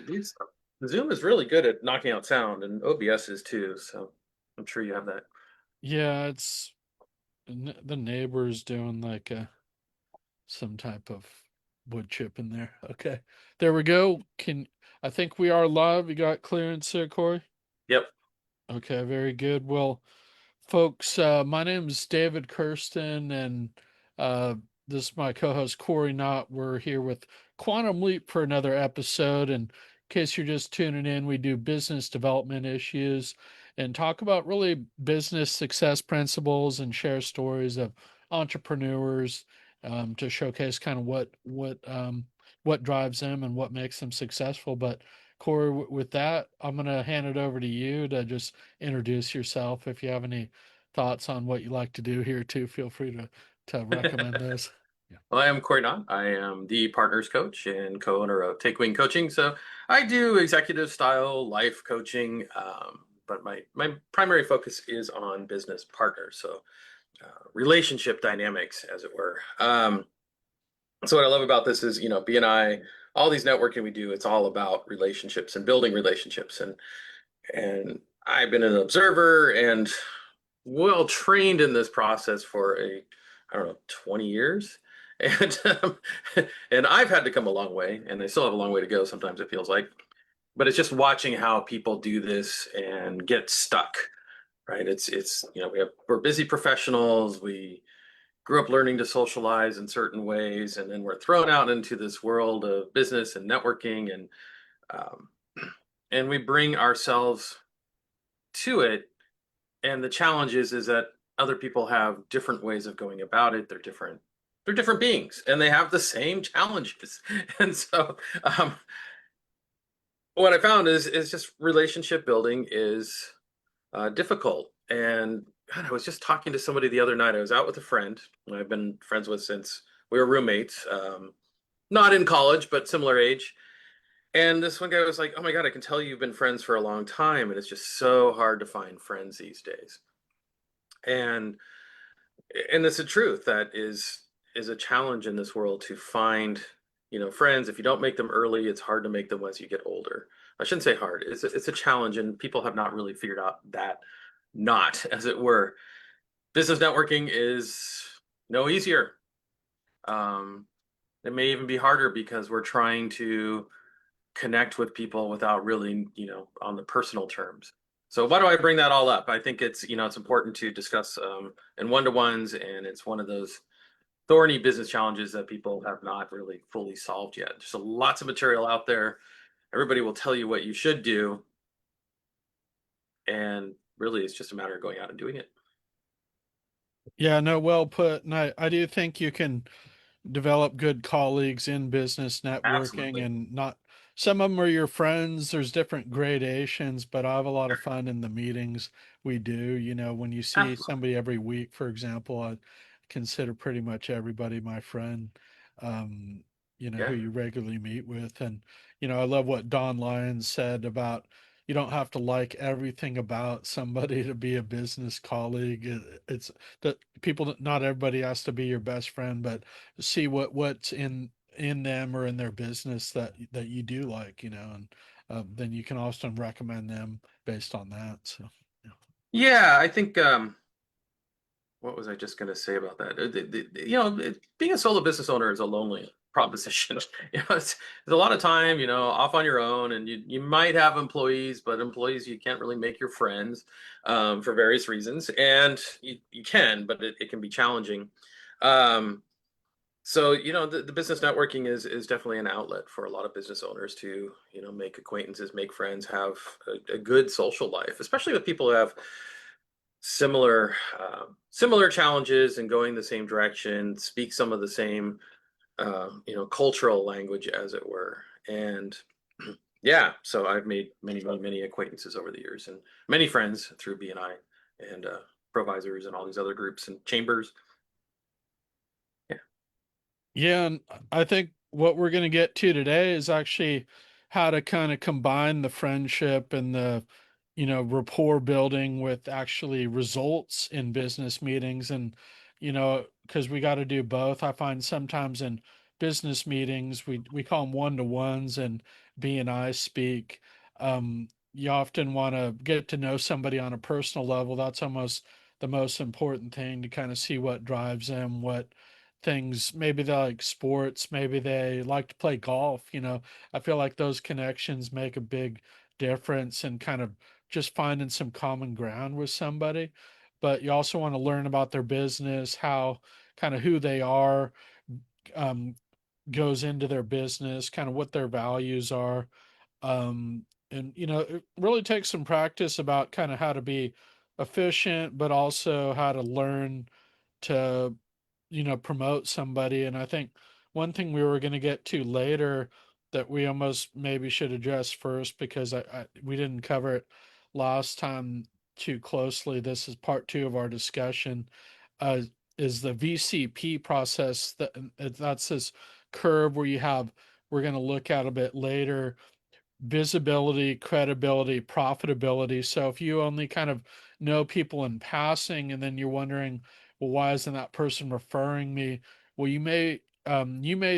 These Zoom is really good at knocking out sound, and OBS is too. So I'm sure you have that. Yeah, it's the neighbors doing like some type of wood chip in there. Okay, there we go. Can I think we are live? You got clearance there, Corey? Yep. Okay, very good. Well, folks, my name is David Kirsten, and uh, this is my co-host Cory Knott. We're here with Quantum Leap for another episode. And in case you're just tuning in, we do business development issues and talk about really business success principles and share stories of entrepreneurs to showcase kind of what drives them and what makes them successful. But Corey, with that, I'm going to hand it over to you to just introduce yourself. If you have any thoughts on what you like to do here too, feel free to recommend those. Yeah. Well, I am Cory Knott. I am the partners coach and co-owner of Take Wing Coaching. So I do executive style life coaching, but my primary focus is on business partners. So relationship dynamics, as it were. So what I love about this is, BNI, all these networking we do, it's all about relationships and building relationships. And I've been an observer and well trained in this process for I don't know, 20 years. And and I've had to come a long way, and I still have a long way to go sometimes it feels like. But it's just watching how people do this and get stuck, right? It's we're busy professionals, we grew up learning to socialize in certain ways, and then we're thrown out into this world of business and networking, um, and we bring ourselves to it. And the challenge is that other people have different ways of going about it. They're different beings, and they have the same challenges. And so, what I found is just relationship building is difficult. And God, I was just talking to somebody the other night. I was out with a friend who I've been friends with since we were roommates, not in college, but similar age. And this one guy was like, "Oh my God, I can tell you've been friends for a long time, and it's just so hard to find friends these days." And and it's the truth that is a challenge in this world to find, friends. If you don't make them early, it's hard to make them as you get older. I shouldn't say hard. It's a challenge, and people have not really figured out that not, as it were. Business networking is no easier. Um, it may even be harder because we're trying to connect with people without really, on the personal terms. So why do I bring that all up? I think it's important to discuss in one-to-ones, and it's one of those thorny business challenges that people have not really fully solved yet. There's lots of material out there. Everybody will tell you what you should do, and really it's just a matter of going out and doing it. Yeah, no, well put. And I do think you can develop good colleagues in business networking Absolutely. and not some of them are your friends. There's different gradations, but I have a lot of Sure. fun in the meetings we do. When you see Absolutely. somebody every week, for example, I consider pretty much everybody my friend, um, who Yeah. you regularly meet with. And, I love what Don Lyons said about you don't have to like everything about somebody to be a business colleague. It's that people, not everybody has to be your best friend, but see what's in them or in their business that you do like, and then you can often recommend them based on that. So yeah. Yeah, I think what was I just going to say about that? Being a solo business owner is a lonely proposition. It's a lot of time, off on your own, and you might have employees, but employees you can't really make your friends for various reasons, and you can, but it can be challenging. Um, so the business networking is definitely an outlet for a lot of business owners to make acquaintances, make friends, have a good social life, especially with people who have similar challenges and going the same direction, speak some of the same cultural language, as it were. And yeah, so I've made many acquaintances over the years, and many friends through BNI and provisors and all these other groups and chambers. Yeah. Yeah, and I think what we're going to get to today is actually how to kind of combine the friendship and the, rapport building with actually results in business meetings. And, because we got to do both. I find sometimes in business meetings, we call them one-to-ones and B&I speak. You often want to get to know somebody on a personal level. That's almost the most important thing, to kind of see what drives them, what things, maybe they like sports, maybe they like to play golf. I feel like those connections make a big difference in kind of just finding some common ground with somebody. But you also want to learn about their business, how, kind of who they are, um, goes into their business, kind of what their values are. And it really takes some practice about kind of how to be efficient, but also how to learn to, promote somebody. And I think one thing we were going to get to later that we almost maybe should address first, because we didn't cover it last time too closely. This is part two of our discussion. Uh, is the VCP process, that's this curve where you have, we're going to look at a bit later, visibility, credibility, profitability. So if you only kind of know people in passing and then you're wondering, well, why isn't that person referring me? Well, you may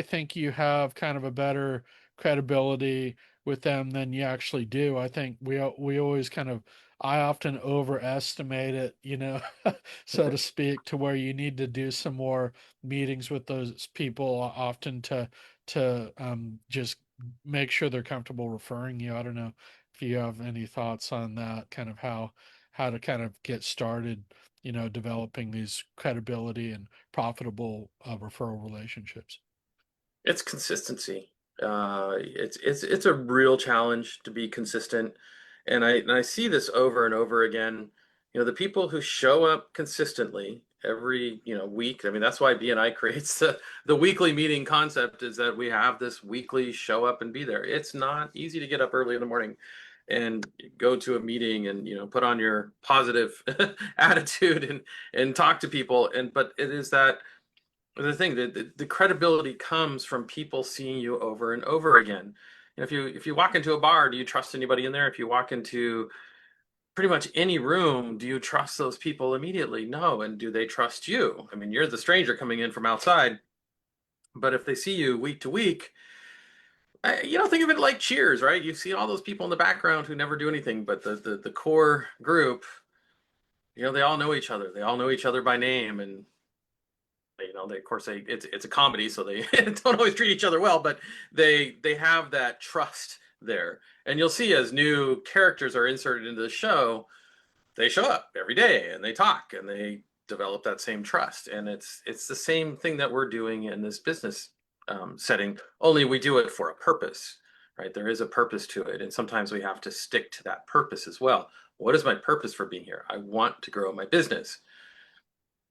think you have kind of a better credibility with them than you actually do. I think we always kind of, I often overestimate it, so to speak, to where you need to do some more meetings with those people often to just make sure they're comfortable referring you. I don't know if you have any thoughts on that, kind of how to kind of get started, developing these credibility and profitable referral relationships. It's consistency. It's a real challenge to be consistent, and I see this over and over again. The people who show up consistently every week. I mean, that's why BNI creates the weekly meeting concept, is that we have this weekly show up and be there. It's not easy to get up early in the morning and go to a meeting and put on your positive attitude and talk to people. But it is that the thing that the credibility comes from people seeing you over and over again. If you walk into a bar, do you trust anybody in there? If you walk into pretty much any room, do you trust those people immediately? No. And do they trust you? I mean, you're the stranger coming in from outside, but if they see you week to week, think of it like Cheers, right? You see all those people in the background who never do anything, but the core group, they all know each other. They all know each other by name, and they, of course, it's a comedy, so they don't always treat each other well, but they have that trust there. And you'll see, as new characters are inserted into the show, they show up every day and they talk and they develop that same trust. And it's the same thing that we're doing in this business setting, only we do it for a purpose, right? There is a purpose to it, and sometimes we have to stick to that purpose as well. What is my purpose for being here? I want to grow my business.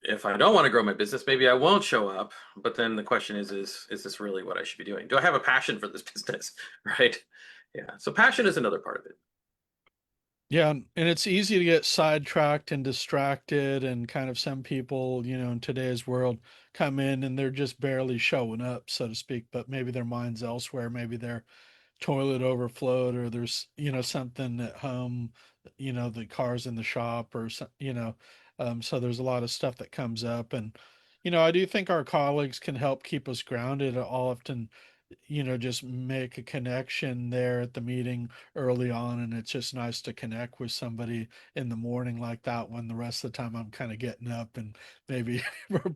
If I don't want to grow my business, maybe I won't show up. But then the question is this really what I should be doing? Do I have a passion for this business? Right? Yeah. So passion is another part of it. Yeah, and it's easy to get sidetracked and distracted, and kind of some people, in today's world come in and they're just barely showing up, so to speak, but maybe their mind's elsewhere. Maybe they're toilet overflowed, or there's something at home, the car's in the shop, or so there's a lot of stuff that comes up. And I do think our colleagues can help keep us grounded. I'll often just make a connection there at the meeting early on, and it's just nice to connect with somebody in the morning like that, when the rest of the time I'm kind of getting up and maybe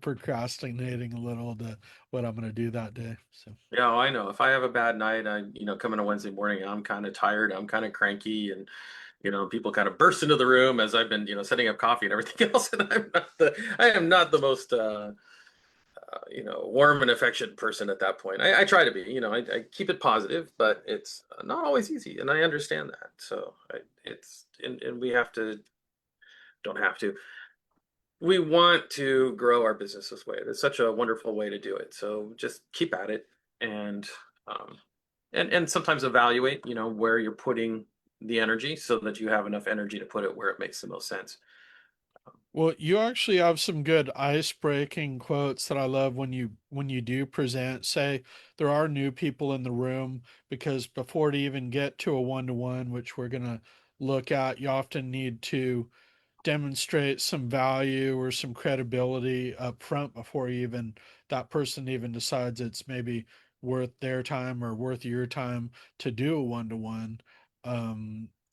procrastinating a little to what I'm going to do that day. So Yeah, I know. If I have a bad night, I, come in a Wednesday morning, I'm kind of tired, I'm kind of cranky, and people kind of burst into the room as I've been, setting up coffee and everything else, and I am not the most warm and affectionate person at that point. I try to be, I keep it positive, but it's not always easy, and I understand that. So and we have to, don't have to. We want to grow our business this way. It's such a wonderful way to do it. So just keep at it, and um, and sometimes evaluate, where you're putting the energy so that you have enough energy to put it where it makes the most sense. well, you actually have some good ice-breaking quotes that I love when you do present. Say there are new people in the room, because before to even get to a one-to-one, which we're gonna look at, you often need to demonstrate some value or some credibility up front before you even that person even decides it's maybe worth their time or worth your time to do a one-to-one.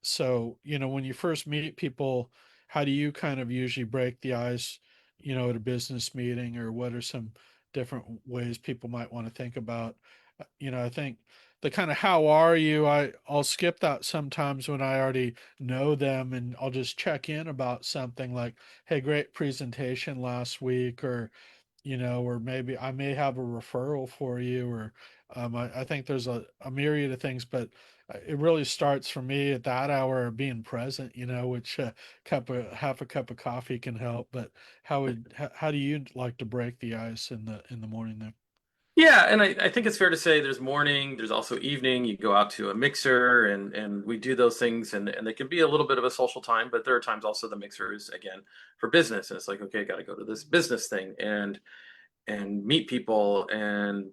So, when you first meet people, how do you kind of usually break the ice, at a business meeting, or what are some different ways people might want to think about? I think the kind of how are you, I'll skip that sometimes when I already know them, and I'll just check in about something like, hey, great presentation last week, or maybe I may have a referral for you, or I think there's a myriad of things, but it really starts for me at that hour of being present, which half a cup of coffee can help. But how do you like to break the ice in the morning there? Yeah, and I think it's fair to say there's morning, there's also evening. You go out to a mixer and we do those things and they can be a little bit of a social time, but there are times also the mixer is again for business. And it's like, okay, got to go to this business thing and meet people. And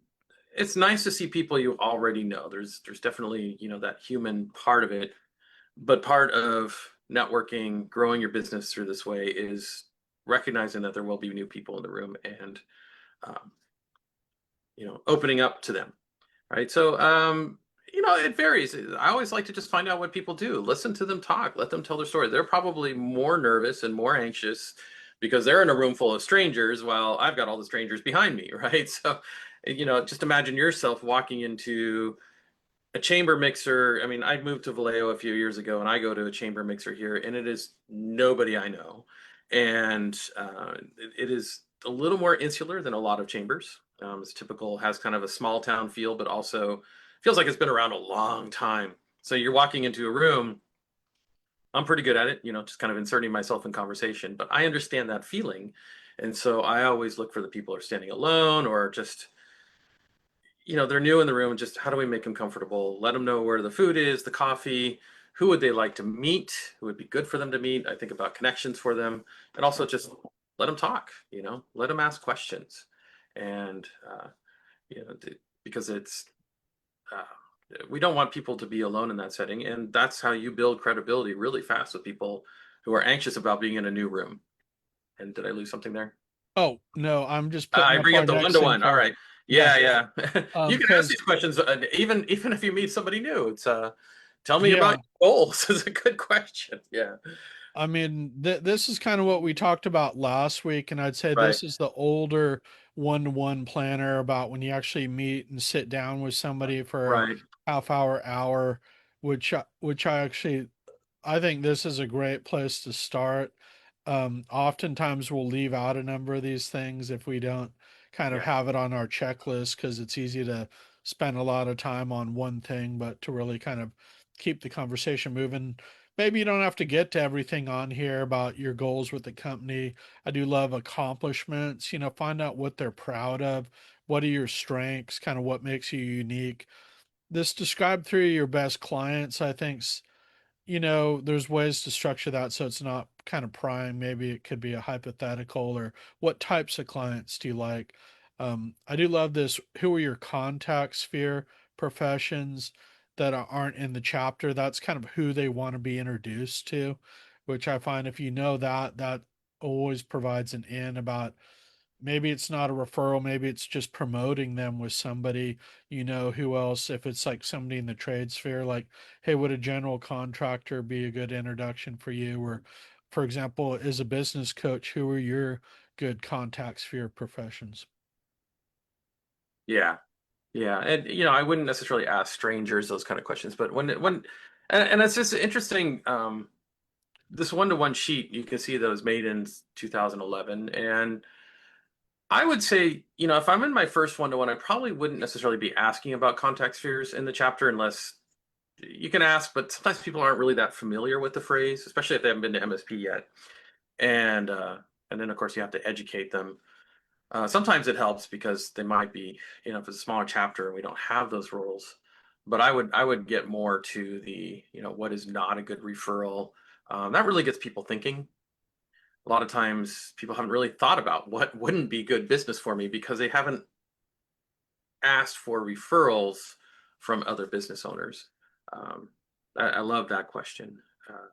it's nice to see people you already know. There's definitely, that human part of it. But part of networking, growing your business through this way is recognizing that there will be new people in the room and um, opening up to them. Right. So, it varies. I always like to just find out what people do, listen to them talk, let them tell their story. They're probably more nervous and more anxious because they're in a room full of strangers while I've got all the strangers behind me. Right. So, just imagine yourself walking into a chamber mixer. I mean, I moved to Vallejo a few years ago and I go to a chamber mixer here and it is nobody I know. And it is a little more insular than a lot of chambers. It's typical, has kind of a small town feel, but also feels like it's been around a long time. So you're walking into a room. I'm pretty good at it, just kind of inserting myself in conversation, but I understand that feeling. And so I always look for the people who are standing alone or just they're new in the room and just how do we make them comfortable? Let them know where the food is, the coffee, who would they like to meet, who would be good for them to meet. I think about connections for them and also just let them talk, let them ask questions. And, because uh, we don't want people to be alone in that setting. And that's how you build credibility really fast with people who are anxious about being in a new room. And did I lose something there? Oh no, I'm just putting I up bring our up the one next to one. All info. right. Yeah. Yeah, yeah. You can ask Because these questions, even if you meet somebody new. It's tell me about yeah, your goals is a good question. Yeah. I mean, this is kind of what we talked about last week, and I'd say Right. this is the older one-to-one planner about when you actually meet and sit down with somebody for a Right. hour, which I think this is a great place to start. Oftentimes we'll leave out a number of these things if we don't kind of Yeah. have it on our checklist because it's easy to spend a lot of time on one thing, but to really kind of keep the conversation moving. Maybe you don't have to get to everything on here about your goals with the company. I do love accomplishments, find out what they're proud of. What are your strengths? Kind of what makes you unique. This describe three of your best clients, I think, there's ways to structure that so it's not kind of prying. Maybe it could be a hypothetical or what types of clients do you like? I do love this. Who are your contact sphere professions that aren't in the chapter? That's kind of who they want to be introduced to, which I find if you know that, that always provides an in about maybe it's not a referral, maybe it's just promoting them with somebody, who else, if it's like somebody in the trade sphere, like, hey, would a general contractor be a good introduction for you? Or, for example, as a business coach, who are your good contact sphere professions? Yeah. Yeah. And I wouldn't necessarily ask strangers those kind of questions, but and it's just interesting. This one-to-one sheet you can see that was made in 2011, and I would say, if I'm in my first one-to-one, I probably wouldn't necessarily be asking about contact spheres in the chapter unless you can ask, but sometimes people aren't really that familiar with the phrase, especially if they haven't been to MSP yet. And and then of course you have to educate them. Sometimes it helps because they might be, if it's a smaller chapter and we don't have those rules. But I would get more to the, what is not a good referral. That really gets people thinking. A lot of times people haven't really thought about what wouldn't be good business for me because they haven't asked for referrals from other business owners. Um, I love that question. Uh,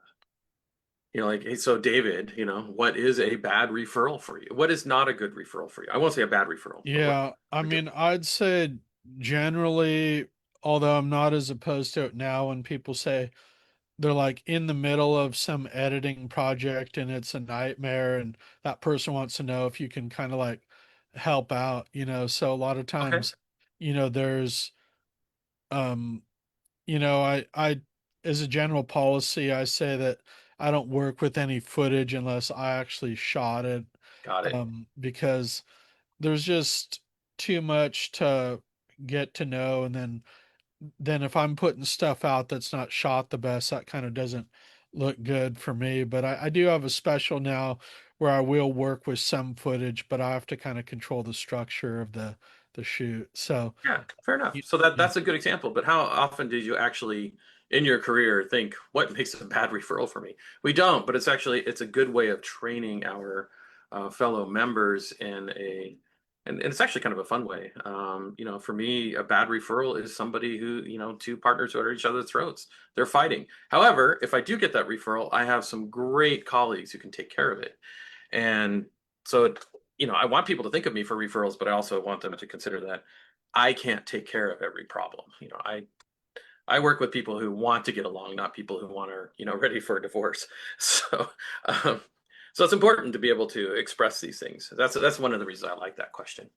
Like, hey, so David, what is a bad referral for you? What is not a good referral for you? I won't say a bad referral, but what Yeah, I a good. mean, I'd say generally, although I'm not as opposed to it now when people say they're like in the middle of some editing project and it's a nightmare and that person wants to know if you can kind of like help out, so a lot of Okay, times, there's um I as a general policy, I say that I don't work with any footage unless I actually shot it, got it. because there's just too much to get to know, and then if I'm putting stuff out that's not shot the best, that kind of doesn't look good for me. But I do have a special now where I will work with some footage, but I have to kind of control the structure of the shoot. So Yeah, fair enough. y- So that yeah. that's a good example. But how often did you actually, in your career, think what makes a bad referral for me? We don't, but it's a good way of training our fellow members in and it's actually kind of a fun way. For me, a bad referral is somebody who, two partners who are at each other's throats. They're fighting. However, if I do get that referral, I have some great colleagues who can take care of it. And so, I want people to think of me for referrals, but I also want them to consider that I can't take care of every problem. I work with people who want to get along, not people who want are, ready for a divorce. So, um, so it's important to be able to express these things. That's one of the reasons I like that question.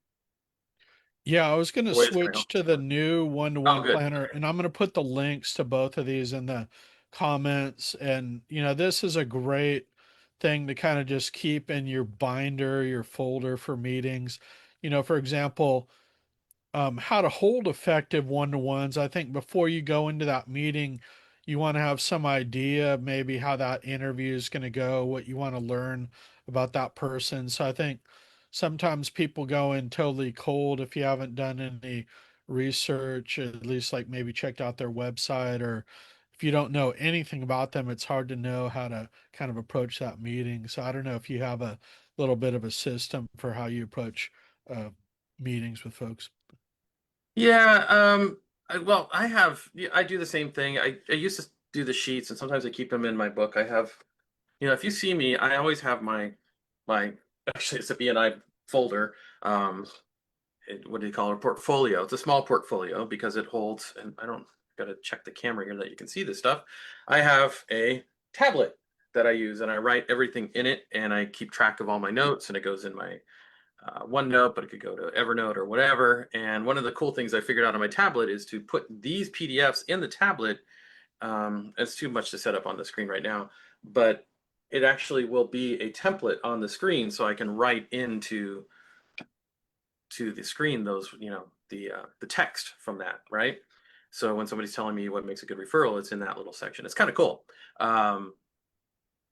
Yeah, I was going to The way it's going to switch help to the someone. new Oh, one-to-one good. planner, and I'm going to put the links to both of these in the comments. And, this is a great thing to kind of just keep in your binder, your folder for meetings. For example, how to hold effective one-to-ones. I think before you go into that meeting, you want to have some idea of maybe how that interview is going to go, what you want to learn about that person. So I think sometimes people go in totally cold if you haven't done any research, at least like maybe checked out their website, or if you don't know anything about them, it's hard to know how to kind of approach that meeting. So I don't know if you have a little bit of a system for how you approach uh, meetings with folks. Yeah. Well, yeah, I do the same thing. I used to do the sheets, and sometimes I keep them in my book. I have if you see me, I always have my actually it's a BNI folder. What do you call it? A portfolio. It's a small portfolio because it holds, and I don't got to check the camera here that you can see this stuff. I have a tablet that I use, and I write everything in it, and I keep track of all my notes, and it goes in my OneNote, but it could go to Evernote or whatever. And one of the cool things I figured out on my tablet is to put these PDFs in the tablet. It's too much to set up on the screen right now, but it actually will be a template on the screen, so I can write into to the screen those the text from that, right? So when somebody's telling me what makes a good referral, it's in that little section. It's kind of cool. Um,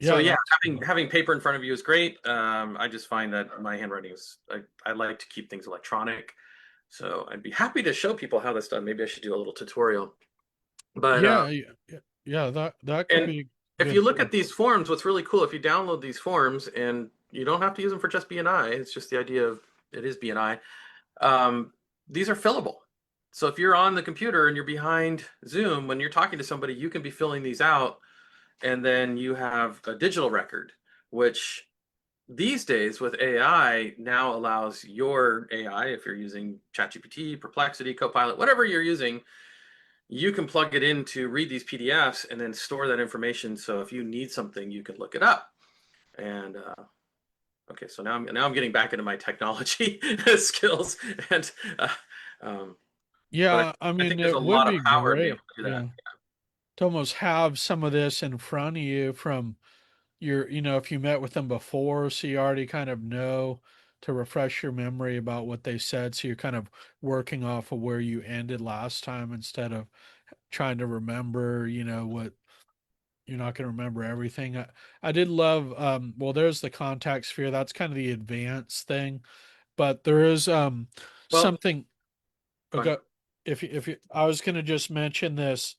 so Yeah, yeah, that's having cool. having paper in front of you is great. I just find that my handwriting is I like to keep things electronic. So I'd be happy to show people how that's done. Maybe I should do a little tutorial. But Yeah, yeah, that could and be if good you look for. at these forms, what's really cool, if you download these forms, and you don't have to use them for just BNI, it's just the idea of it is BNI. Um, these are fillable. So if you're on the computer and you're behind Zoom, when you're talking to somebody, you can be filling these out, and then you have a digital record, which these days with AI now allows your AI, if you're using ChatGPT, Perplexity, Copilot, whatever you're using, you can plug it in to read these PDFs and then store that information. So if you need something, you can look it up. And okay, so now I'm getting back into my technology skills, and uh, um, but Yeah, I I think mean, there's a it would lot of be power in being able great. to do that. Yeah. To almost have some of this in front of you from if you met with them before, so you already kind of know to refresh your memory about what they said. So you're kind of working off of where you ended last time instead of trying to remember, what you're not going to remember everything. I did love, well, there's the contact sphere. That's kind of the advanced thing, but there is Well, something. fun. Okay, I was going to just mention this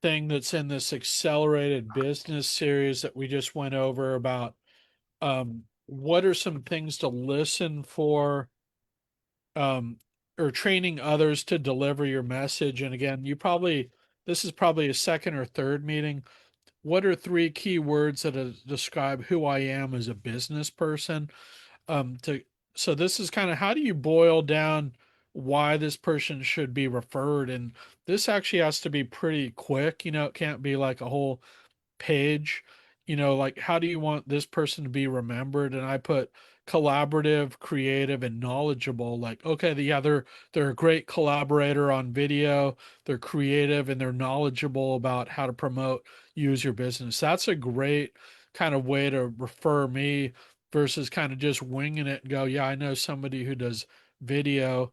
thing that's in this accelerated business series that we just went over about what are some things to listen for, um, or training others to deliver your message. And again, this is probably a second or third meeting, what are three key words that describe who I am as a business person? To so this is kind of how do you boil down why this person should be referred, and this actually has to be pretty quick. It can't be like a whole page, like how do you want this person to be remembered? And I put collaborative, creative, and knowledgeable. Like, okay, yeah, they're a great collaborator on video, they're creative, and they're knowledgeable about how to promote, use your business. That's a great kind of way to refer me versus kind of just winging it and go, yeah, I know somebody who does video.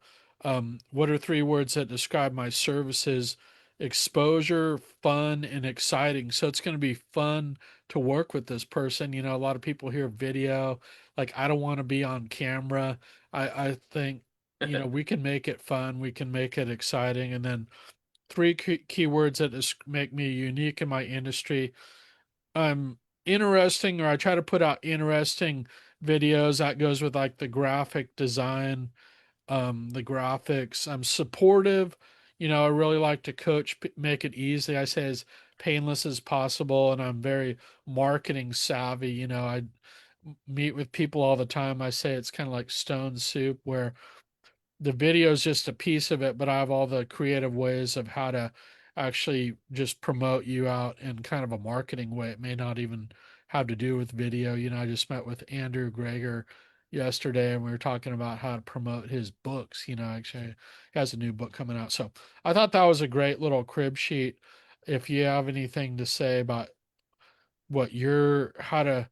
What are three words that describe my services? Exposure, fun, and exciting. So it's going to be fun to work with this person. A lot of people hear video, like, I don't want to be on camera. I think, we can make it fun, we can make it exciting. And then three keywords that make me unique in my industry. I'm interesting, or I try to put out interesting videos that goes with like the graphic design, the graphics. I'm supportive. I really like to coach, make it easy. I say as painless as possible, and I'm very marketing savvy. I meet with people all the time. I say it's kind of like stone soup, where the video is just a piece of it, but I have all the creative ways of how to actually just promote you out in kind of a marketing way. It may not even have to do with video. I just met with Andrew Greger yesterday and we were talking about how to promote his books. Actually, he has a new book coming out. So I thought that was a great little crib sheet. If you have anything to say about what you're, how to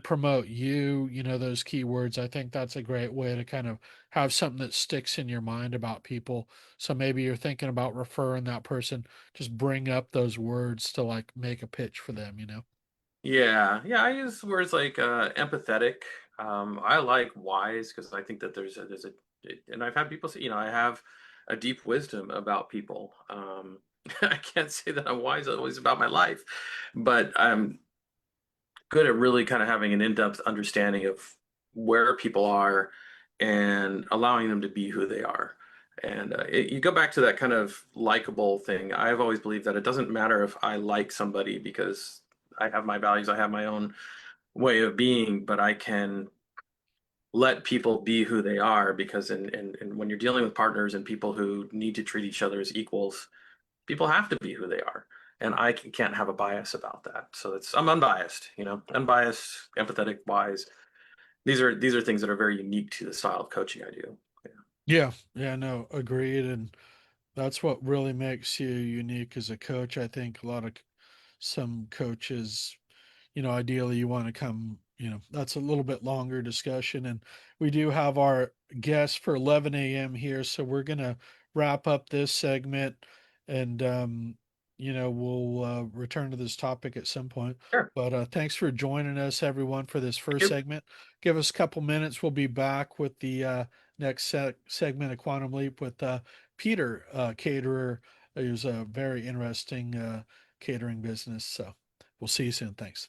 promote you, those keywords. I think that's a great way to kind of have something that sticks in your mind about people. So maybe you're thinking about referring that person, just bring up those words to like make a pitch for them. Yeah, yeah, I use words like empathetic. I like wise because I think that and I've had people say, I have a deep wisdom about people. I can't say that I'm wise always about my life, but I'm good at really kind of having an in-depth understanding of where people are and allowing them to be who they are. And you go back to that kind of likable thing. I've always believed that it doesn't matter if I like somebody because I have my values, I have my own way of being, but I can let people be who they are because in when you're dealing with partners and people who need to treat each other as equals, people have to be who they are. And can't have a bias about that. So I'm unbiased, unbiased, empathetic, wise. These are things that are very unique to the style of coaching I do. Yeah. Yeah, yeah, no, agreed. And that's what really makes you unique as a coach. I think a lot of some coaches, ideally you want to come, that's a little bit longer discussion. And we do have our guest for 11 a.m. here. So we're going to wrap up this segment and, we'll return to this topic at some point. Sure. But thanks for joining us, everyone, for this Thank first you. segment. Give us a couple minutes. We'll be back with the next segment of Quantum Leap with Peter, caterer, who's a very interesting catering business. So we'll see you soon. Thanks.